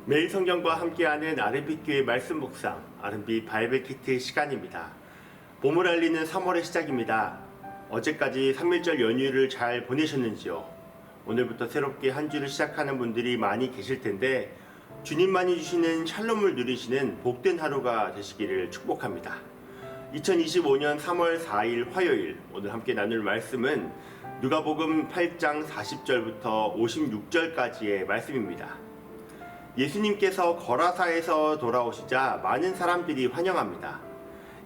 매일 성경과 함께하는 RMB교회 말씀 묵상, RMB 바이블 키트 시간입니다. 봄을 알리는 3월의 시작입니다. 어제까지 3.1절 연휴를 잘 보내셨는지요? 오늘부터 새롭게 한 주를 시작하는 분들이 많이 계실 텐데 주님만이 주시는 샬롬을 누리시는 복된 하루가 되시기를 축복합니다. 2025년 3월 4일 화요일, 오늘 함께 나눌 말씀은 누가복음 8장 40절부터 56절까지의 말씀입니다. 예수님께서 거라사에서 돌아오시자 많은 사람들이 환영합니다.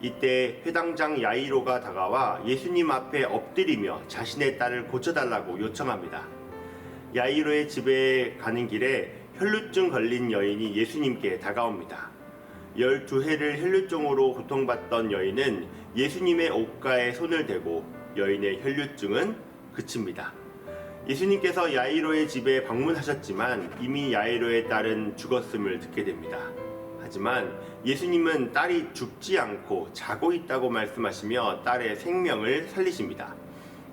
이때 회당장 야이로가 다가와 예수님 앞에 엎드리며 자신의 딸을 고쳐달라고 요청합니다. 야이로의 집에 가는 길에 혈루증 걸린 여인이 예수님께 다가옵니다. 12해를 혈루증으로 고통받던 여인은 예수님의 옷가에 손을 대고 여인의 혈루증은 그칩니다. 예수님께서 야이로의 집에 방문하셨지만 이미 야이로의 딸은 죽었음을 듣게 됩니다. 하지만 예수님은 딸이 죽지 않고 자고 있다고 말씀하시며 딸의 생명을 살리십니다.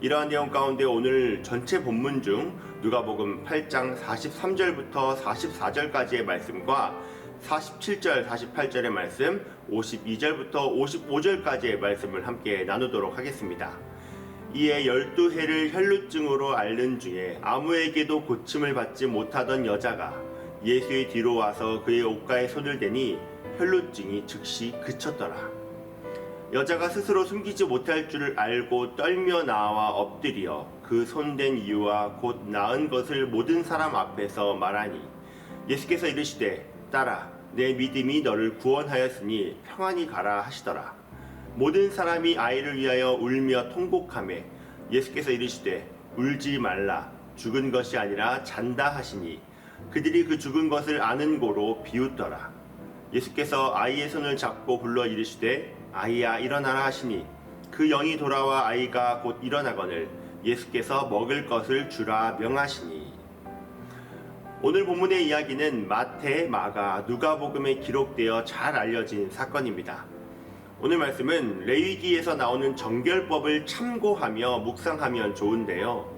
이러한 내용 가운데 오늘 전체 본문 중 누가복음 8장 43절부터 44절까지의 말씀과 47절, 48절의 말씀, 52절부터 55절까지의 말씀을 함께 나누도록 하겠습니다. 이에 12해를 혈루증으로 앓는 중에 아무에게도 고침을 받지 못하던 여자가 예수의 뒤로 와서 그의 옷가에 손을 대니 혈루증이 즉시 그쳤더라. 여자가 스스로 숨기지 못할 줄을 알고 떨며 나와 엎드려 그 손댄 이유와 곧 나은 것을 모든 사람 앞에서 말하니 예수께서 이르시되 딸아 내 믿음이 너를 구원하였으니 평안히 가라 하시더라. 모든 사람이 아이를 위하여 울며 통곡하매 예수께서 이르시되 울지 말라 죽은 것이 아니라 잔다 하시니 그들이 그 죽은 것을 아는 고로 비웃더라. 예수께서 아이의 손을 잡고 불러 이르시되 아이야 일어나라 하시니 그 영이 돌아와 아이가 곧 일어나거늘 예수께서 먹을 것을 주라 명하시니. 오늘 본문의 이야기는 마태, 마가, 누가복음에 기록되어 잘 알려진 사건입니다. 오늘 말씀은 레위기에서 나오는 정결법을 참고하며 묵상하면 좋은데요.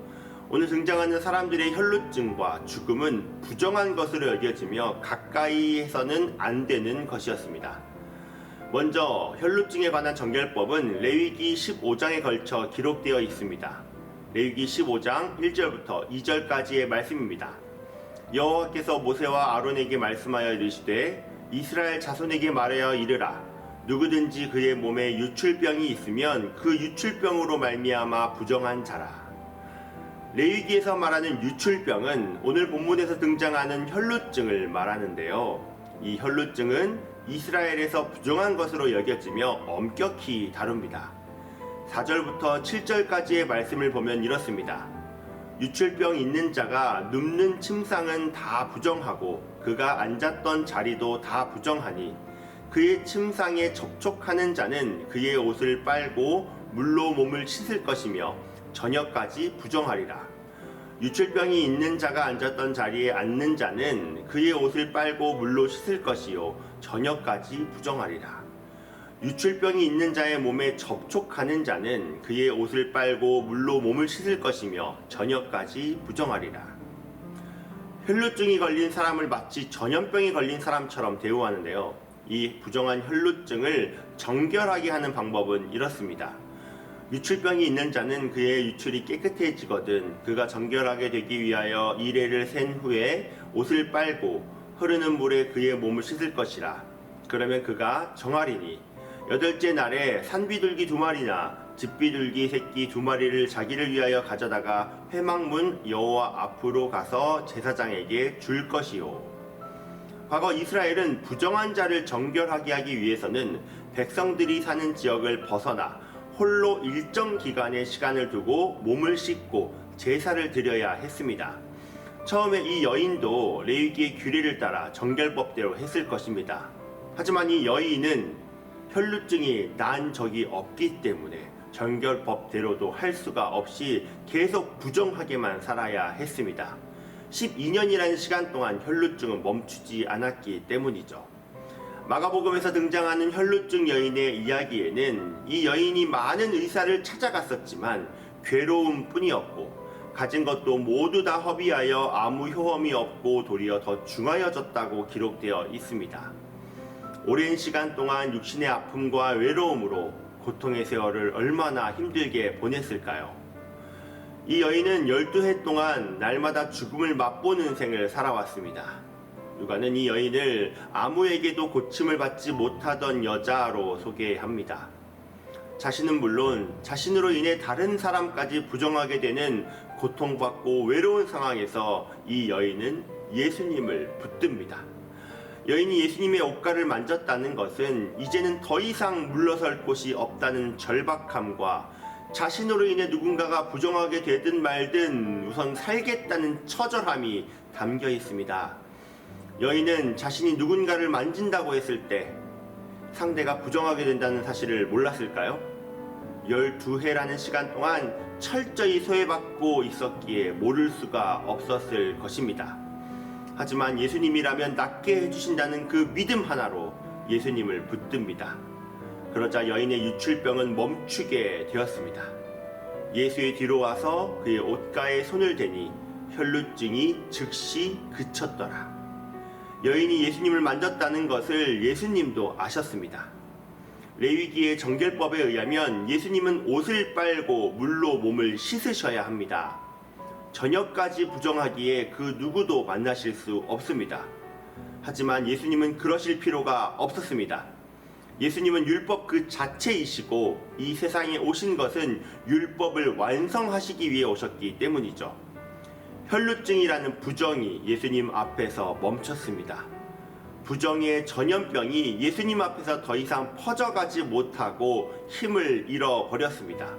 오늘 등장하는 사람들의 혈루증과 죽음은 부정한 것으로 여겨지며 가까이 해서는 안 되는 것이었습니다. 먼저 혈루증에 관한 정결법은 레위기 15장에 걸쳐 기록되어 있습니다. 레위기 15장 1절부터 2절까지의 말씀입니다. 여호와께서 모세와 아론에게 말씀하여 이르시되 이스라엘 자손에게 말하여 이르라. 누구든지 그의 몸에 유출병이 있으면 그 유출병으로 말미암아 부정한 자라. 레위기에서 말하는 유출병은 오늘 본문에서 등장하는 혈루증을 말하는데요. 이 혈루증은 이스라엘에서 부정한 것으로 여겨지며 엄격히 다룹니다. 4절부터 7절까지의 말씀을 보면 이렇습니다. 유출병 있는 자가 눕는 침상은 다 부정하고 그가 앉았던 자리도 다 부정하니 그의 침상에 접촉하는 자는 그의 옷을 빨고 물로 몸을 씻을 것이며 저녁까지 부정하리라. 유출병이 있는 자가 앉았던 자리에 앉는 자는 그의 옷을 빨고 물로 씻을 것이요 저녁까지 부정하리라. 유출병이 있는 자의 몸에 접촉하는 자는 그의 옷을 빨고 물로 몸을 씻을 것이며 저녁까지 부정하리라. 혈루증이 걸린 사람을 마치 전염병이 걸린 사람처럼 대우하는데요. 이 부정한 혈루증을 정결하게 하는 방법은 이렇습니다. 유출병이 있는 자는 그의 유출이 깨끗해지거든 그가 정결하게 되기 위하여 이레를 센 후에 옷을 빨고 흐르는 물에 그의 몸을 씻을 것이라. 그러면 그가 정하리니 8째 날에 산비둘기 2마리나 집비둘기 새끼 2마리를 자기를 위하여 가져다가 회막문 여호와 앞으로 가서 제사장에게 줄 것이요. 과거 이스라엘은 부정한 자를 정결하게 하기 위해서는 백성들이 사는 지역을 벗어나 홀로 일정 기간의 시간을 두고 몸을 씻고 제사를 드려야 했습니다. 처음에 이 여인도 레위기의 규례를 따라 정결법대로 했을 것입니다. 하지만 이 여인은 혈루증이 난 적이 없기 때문에 정결법대로도 할 수가 없이 계속 부정하게만 살아야 했습니다. 12년이라는 시간 동안 혈루증은 멈추지 않았기 때문이죠. 마가복음에서 등장하는 혈루증 여인의 이야기에는 이 여인이 많은 의사를 찾아갔었지만 괴로움뿐이었고 가진 것도 모두 다 허비하여 아무 효험이 없고 도리어 더 중하여졌다고 기록되어 있습니다. 오랜 시간 동안 육신의 아픔과 외로움으로 고통의 세월을 얼마나 힘들게 보냈을까요? 이 여인은 12해 동안 날마다 죽음을 맛보는 생을 살아왔습니다. 누가는 이 여인을 아무에게도 고침을 받지 못하던 여자로 소개합니다. 자신은 물론 자신으로 인해 다른 사람까지 부정하게 되는 고통받고 외로운 상황에서 이 여인은 예수님을 붙듭니다. 여인이 예수님의 옷가를 만졌다는 것은 이제는 더 이상 물러설 곳이 없다는 절박함과 자신으로 인해 누군가가 부정하게 되든 말든 우선 살겠다는 처절함이 담겨 있습니다. 여인은 자신이 누군가를 만진다고 했을 때 상대가 부정하게 된다는 사실을 몰랐을까요? 12해라는 시간 동안 철저히 소외받고 있었기에 모를 수가 없었을 것입니다. 하지만 예수님이라면 낫게 해주신다는 그 믿음 하나로 예수님을 붙듭니다. 그러자 여인의 유출병은 멈추게 되었습니다. 예수의 뒤로 와서 그의 옷가에 손을 대니 혈루증이 즉시 그쳤더라. 여인이 예수님을 만졌다는 것을 예수님도 아셨습니다. 레위기의 정결법에 의하면 예수님은 옷을 빨고 물로 몸을 씻으셔야 합니다. 저녁까지 부정하기에 그 누구도 만나실 수 없습니다. 하지만 예수님은 그러실 필요가 없었습니다. 예수님은 율법 그 자체이시고 이 세상에 오신 것은 율법을 완성하시기 위해 오셨기 때문이죠. 혈루증이라는 부정이 예수님 앞에서 멈췄습니다. 부정의 전염병이 예수님 앞에서 더 이상 퍼져가지 못하고 힘을 잃어버렸습니다.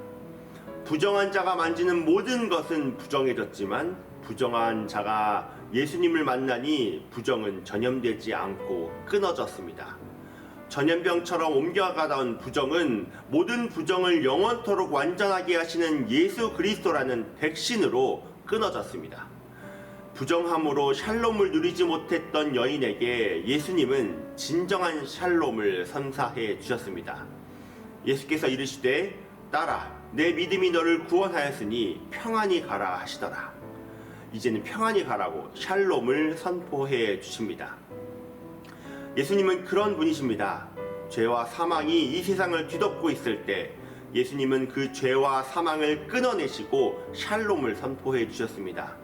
부정한 자가 만지는 모든 것은 부정해졌지만 부정한 자가 예수님을 만나니 부정은 전염되지 않고 끊어졌습니다. 전염병처럼 옮겨가던 부정은 모든 부정을 영원토록 완전하게 하시는 예수 그리스도라는 백신으로 끊어졌습니다. 부정함으로 샬롬을 누리지 못했던 여인에게 예수님은 진정한 샬롬을 선사해 주셨습니다. 예수께서 이르시되 딸아 내 믿음이 너를 구원하였으니 평안히 가라 하시더라. 이제는 평안히 가라고 샬롬을 선포해 주십니다. 예수님은 그런 분이십니다. 죄와 사망이 이 세상을 뒤덮고 있을 때 예수님은 그 죄와 사망을 끊어내시고 샬롬을 선포해 주셨습니다.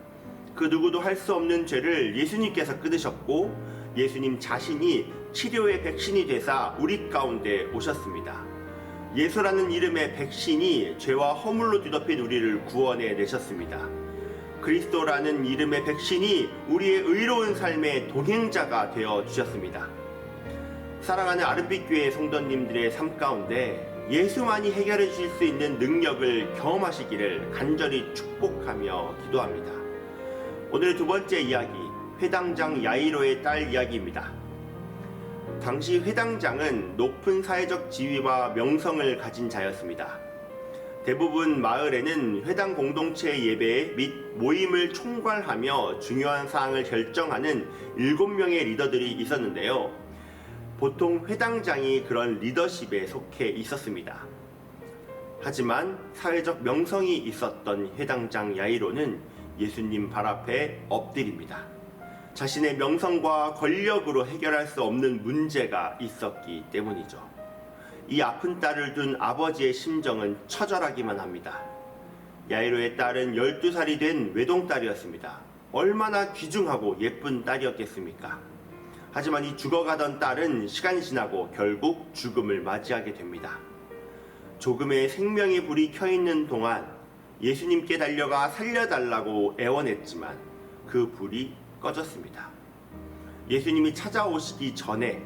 그 누구도 할 수 없는 죄를 예수님께서 끊으셨고 예수님 자신이 치료의 백신이 되사 우리 가운데 오셨습니다. 예수라는 이름의 백신이 죄와 허물로 뒤덮인 우리를 구원해 내셨습니다. 그리스도라는 이름의 백신이 우리의 의로운 삶의 동행자가 되어 주셨습니다. 사랑하는 아름빛교회 성도님들의 삶 가운데 예수만이 해결해 주실 수 있는 능력을 경험하시기를 간절히 축복하며 기도합니다. 오늘의 두 번째 이야기, 회당장 야이로의 딸 이야기입니다. 당시 회당장은 높은 사회적 지위와 명성을 가진 자였습니다. 대부분 마을에는 회당 공동체 예배 및 모임을 총괄하며 중요한 사항을 결정하는 7명의 리더들이 있었는데요. 보통 회당장이 그런 리더십에 속해 있었습니다. 하지만 사회적 명성이 있었던 회당장 야이로는 예수님 발 앞에 엎드립니다. 자신의 명성과 권력으로 해결할 수 없는 문제가 있었기 때문이죠. 이 아픈 딸을 둔 아버지의 심정은 처절하기만 합니다. 야이로의 딸은 12살이 된 외동딸이었습니다. 얼마나 귀중하고 예쁜 딸이었겠습니까? 하지만 이 죽어가던 딸은 시간이 지나고 결국 죽음을 맞이하게 됩니다. 조금의 생명의 불이 켜있는 동안 예수님께 달려가 살려달라고 애원했지만 그 불이 꺼졌습니다. 예수님이 찾아오시기 전에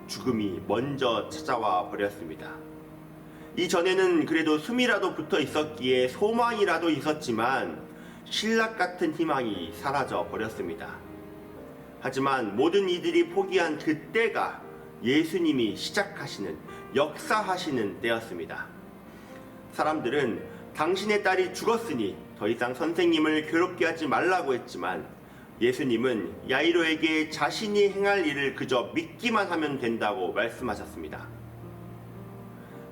죽음이 먼저 찾아와 버렸습니다. 이전에는 그래도 숨이라도 붙어 있었기에 소망이라도 있었지만 신락 같은 희망이 사라져 버렸습니다. 하지만 모든 이들이 포기한 그때가 예수님이 시작하시는, 역사하시는 때였습니다. 사람들은 당신의 딸이 죽었으니 더 이상 선생님을 괴롭게 하지 말라고 했지만 예수님은 야이로에게 자신이 행할 일을 그저 믿기만 하면 된다고 말씀하셨습니다.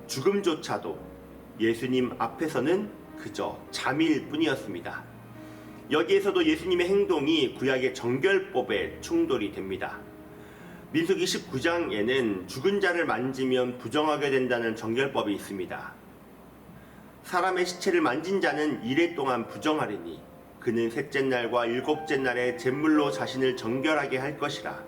죽음조차도 예수님 앞에서는 그저 잠일 뿐이었습니다. 여기에서도 예수님의 행동이 구약의 정결법에 충돌이 됩니다. 민수기 19장에는 죽은 자를 만지면 부정하게 된다는 정결법이 있습니다. 사람의 시체를 만진 자는 이레 동안 부정하리니 그는 셋째 날과 일곱째 날에 제물로 자신을 정결하게 할 것이라.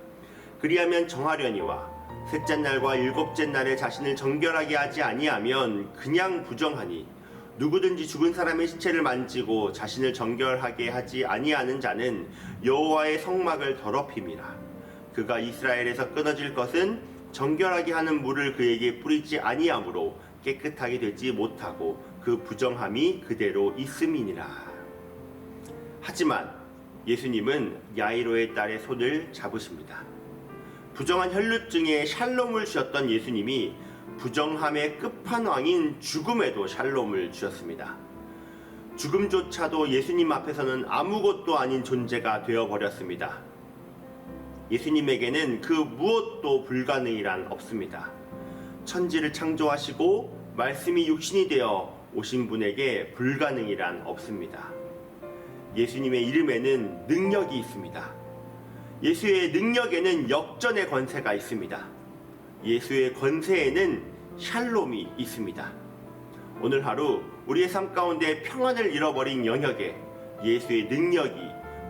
그리하면 정하려니와 셋째 날과 일곱째 날에 자신을 정결하게 하지 아니하면 그냥 부정하니 누구든지 죽은 사람의 시체를 만지고 자신을 정결하게 하지 아니하는 자는 여호와의 성막을 더럽힘이라. 그가 이스라엘에서 끊어질 것은 정결하게 하는 물을 그에게 뿌리지 아니하므로 깨끗하게 되지 못하고 그 부정함이 그대로 있음이니라. 하지만 예수님은 야이로의 딸의 손을 잡으십니다. 부정한 혈루증에 샬롬을 주셨던 예수님이 부정함의 끝판왕인 죽음에도 샬롬을 주셨습니다. 죽음조차도 예수님 앞에서는 아무것도 아닌 존재가 되어버렸습니다. 예수님에게는 그 무엇도 불가능이란 없습니다. 천지를 창조하시고 말씀이 육신이 되어 오신 분에게 불가능이란 없습니다. 예수님의 이름에는 능력이 있습니다. 예수의 능력에는 역전의 권세가 있습니다. 예수의 권세에는 샬롬이 있습니다. 오늘 하루 우리의 삶 가운데 평안을 잃어버린 영역에 예수의 능력이,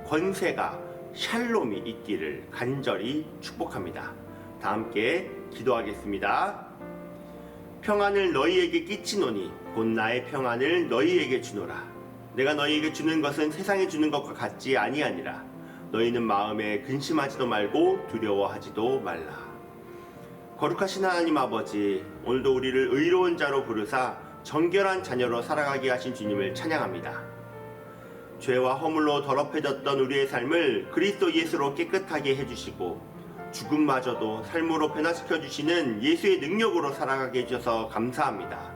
권세가, 샬롬이 있기를 간절히 축복합니다. 다 함께 기도하겠습니다. 평안을 너희에게 끼치노니 곧 나의 평안을 너희에게 주노라. 내가 너희에게 주는 것은 세상에 주는 것과 같지 아니하니라. 너희는 마음에 근심하지도 말고 두려워하지도 말라. 거룩하신 하나님 아버지, 오늘도 우리를 의로운 자로 부르사 정결한 자녀로 살아가게 하신 주님을 찬양합니다. 죄와 허물로 더럽혀졌던 우리의 삶을 그리스도 예수로 깨끗하게 해주시고 죽음마저도 삶으로 변화시켜 주시는 예수의 능력으로 살아가게 해주셔서 감사합니다.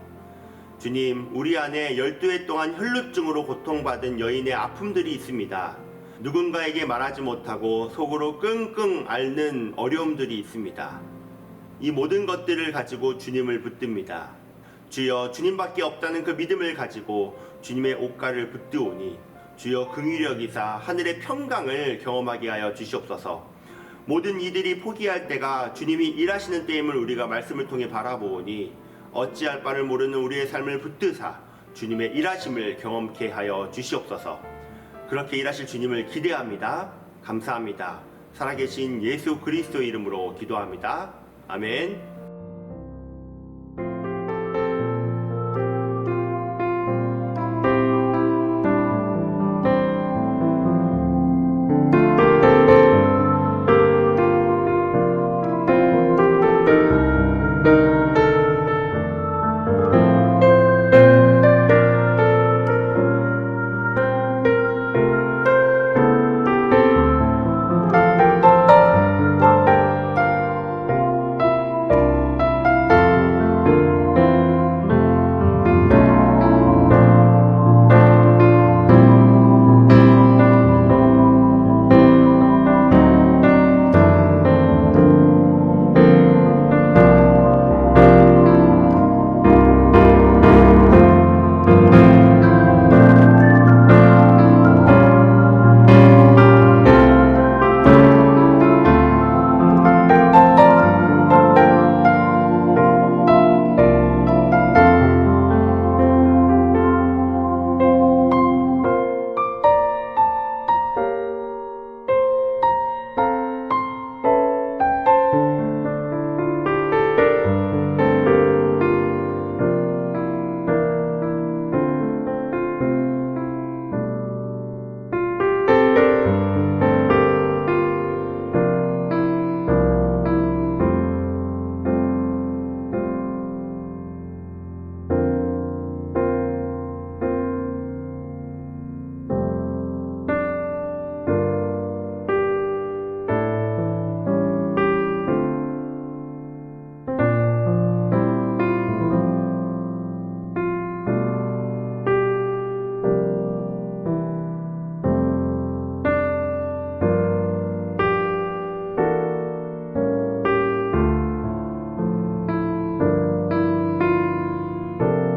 주님, 우리 안에 12해 동안 혈루증으로 고통받은 여인의 아픔들이 있습니다. 누군가에게 말하지 못하고 속으로 끙끙 앓는 어려움들이 있습니다. 이 모든 것들을 가지고 주님을 붙듭니다. 주여, 주님밖에 없다는 그 믿음을 가지고 주님의 옷가를 붙드오니 주여 긍휼여기사 하늘의 평강을 경험하게 하여 주시옵소서. 모든 이들이 포기할 때가 주님이 일하시는 때임을 우리가 말씀을 통해 바라보오니 어찌할 바를 모르는 우리의 삶을 붙드사 주님의 일하심을 경험케 하여 주시옵소서. 그렇게 일하실 주님을 기대합니다. 감사합니다. 살아계신 예수 그리스도 이름으로 기도합니다. 아멘.